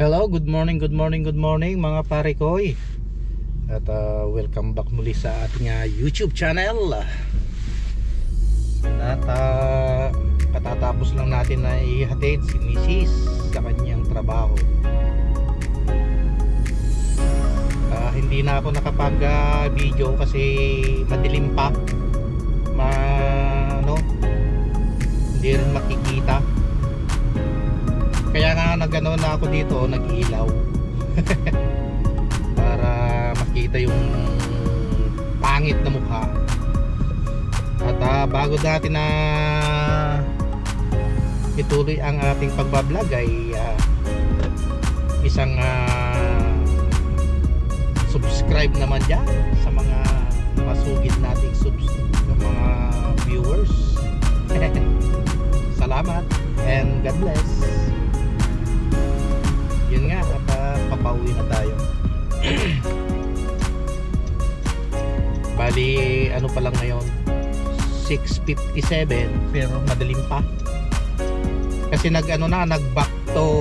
Hello, good morning, good morning, good morning mga pare koy. At welcome back muli sa ating YouTube channel. At katatapos lang natin na ihatid si Mrs. sa kanyang trabaho. Hindi na ako nakapag-video kasi madilim pa. Hindi rin makikita. Kaya nga nagano na ako dito, nag-ilaw para makita yung pangit na mukha. At bago natin na ituloy ang ating pagbablog ay isang subscribe naman dyan sa mga masugid nating sa mga viewers. Salamat and God bless. Yun nga, at papauwi na tayo. Bali, ano pa lang ngayon, 6:57, pero madaling pa. Kasi nag-back to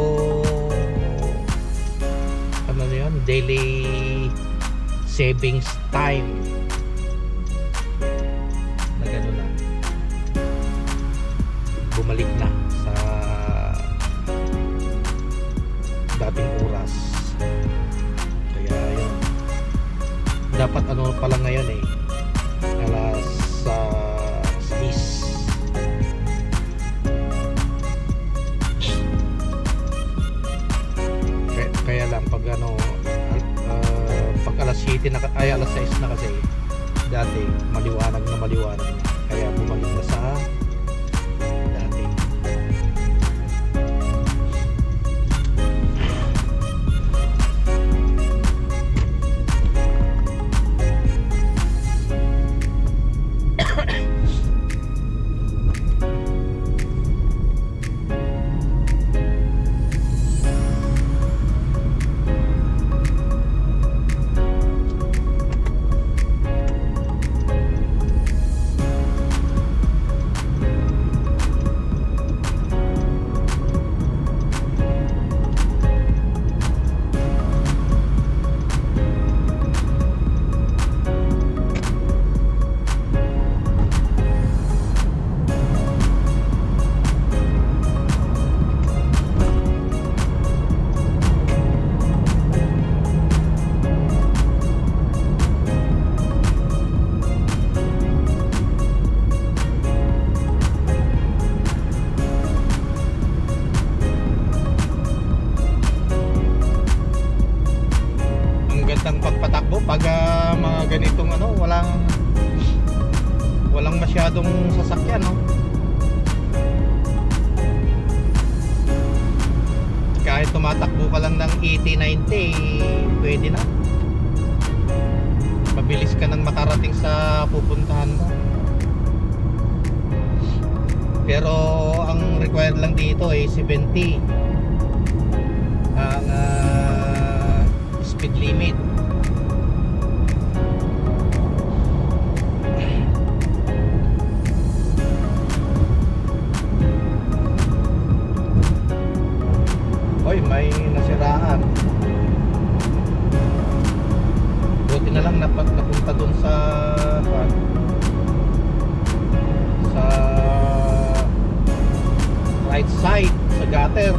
yun, daily savings time. Na bumalik na sa dating oras. Kaya yun, dapat pa lang ngayon alas 6. Kaya lang pag pag alas 7 alas 6 na kasi dati maliwanag na kaya bumalik na sa dati. Pag mga ganitong walang masyadong sasakyan, kahit tumatakbo ka lang ng 80-90 pwede na, mabilis ka nang makarating sa pupuntahan mo. Pero ang required lang dito ay 70 ang speed limit. May nasiraan. Buti na lang napunta dun sa right side sa gutter.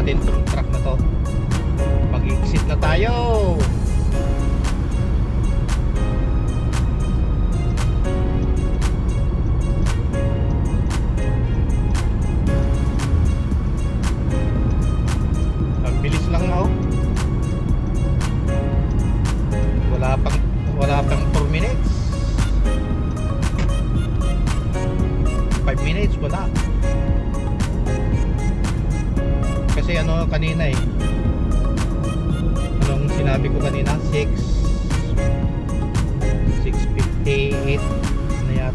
Itong truck na to, mag-exit na tayo. Ang bilis lang wala pang 4 minutes, 5 minutes wala. Kasi kanina anong sinabi ko kanina, 6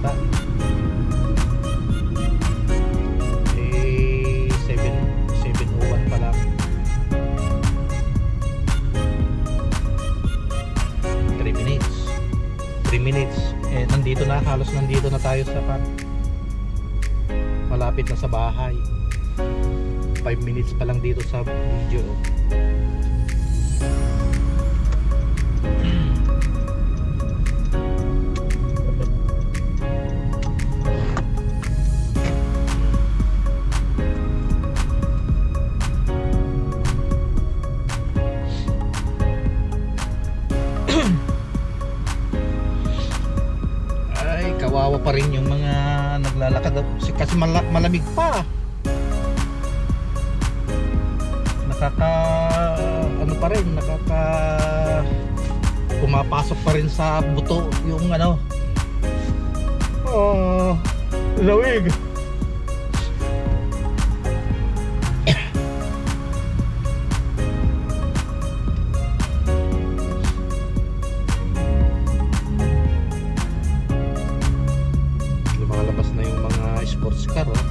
yata. 7:01 pa lang. 3 minutes. Nandito na, halos nandito na tayo sa malapit na sa bahay. 5 minutes pa lang dito sa video. Kawawa pa rin yung mga naglalakad kasi malamig pa. Pumapasok pa rin sa buto yung lamig. Lumalabas na yung mga sports car, oh.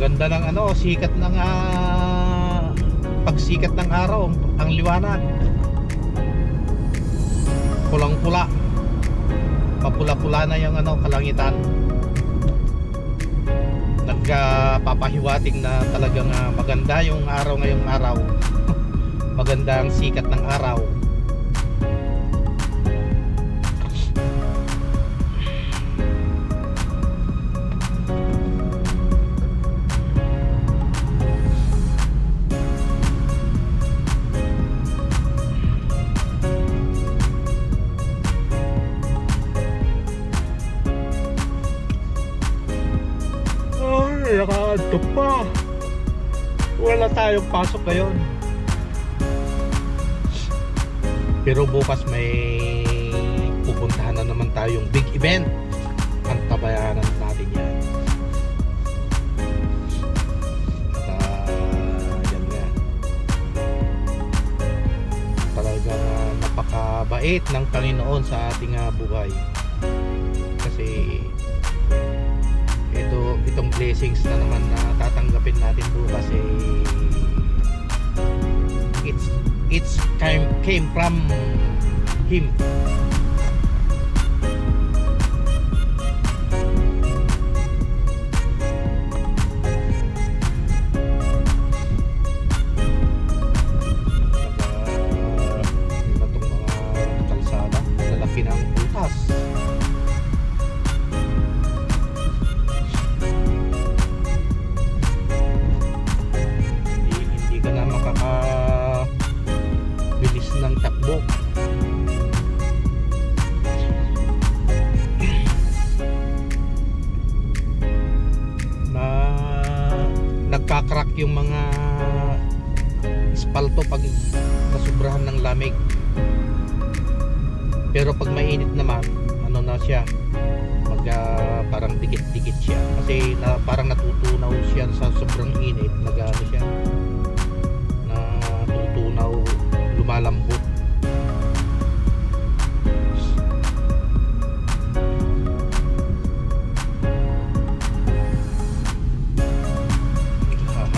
Ganda ng sikat ng pagsikat ng araw, ang liwanag. Pulang-pula. Papula-pula na yung kalangitan. Nagpapahiwatig na talagang maganda yung araw ngayong araw. Maganda ang sikat ng araw. Nakaantok pa. Wala tayong pasok ngayon. Pero bukas may pupuntahan na naman tayong big event. Antabayanan natin yan. At yan nga. Talagang napakabait ng Panginoon sa ating buhay. Kasi itong blessings na naman na tatanggapin natin bukas it's came from Him. Itong mga kalsada, lalaki ng butas. Bilis ng takbo. Nagkakrak yung mga espalto pag nasubrahan ng lamig. Pero pag mainit naman, na siya, parang dikit-dikit siya kasi parang natutunaw siya sa sobrang init. Siya natutunaw, lumalambot.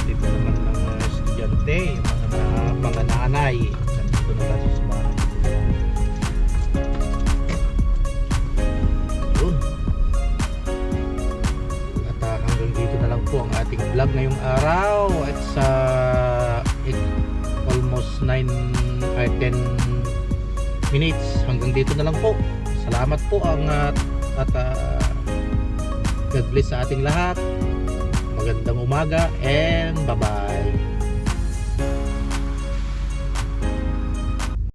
Dito naman ng estudyante, yung mga nanay nandito na tayo sa bahay. Yun. At hanggang dito na lang po ang ating vlog ngayong araw. It's almost 10 minutes. Hanggang dito na lang po. Salamat po at God bless sa ating lahat. Magandang umaga and bye bye.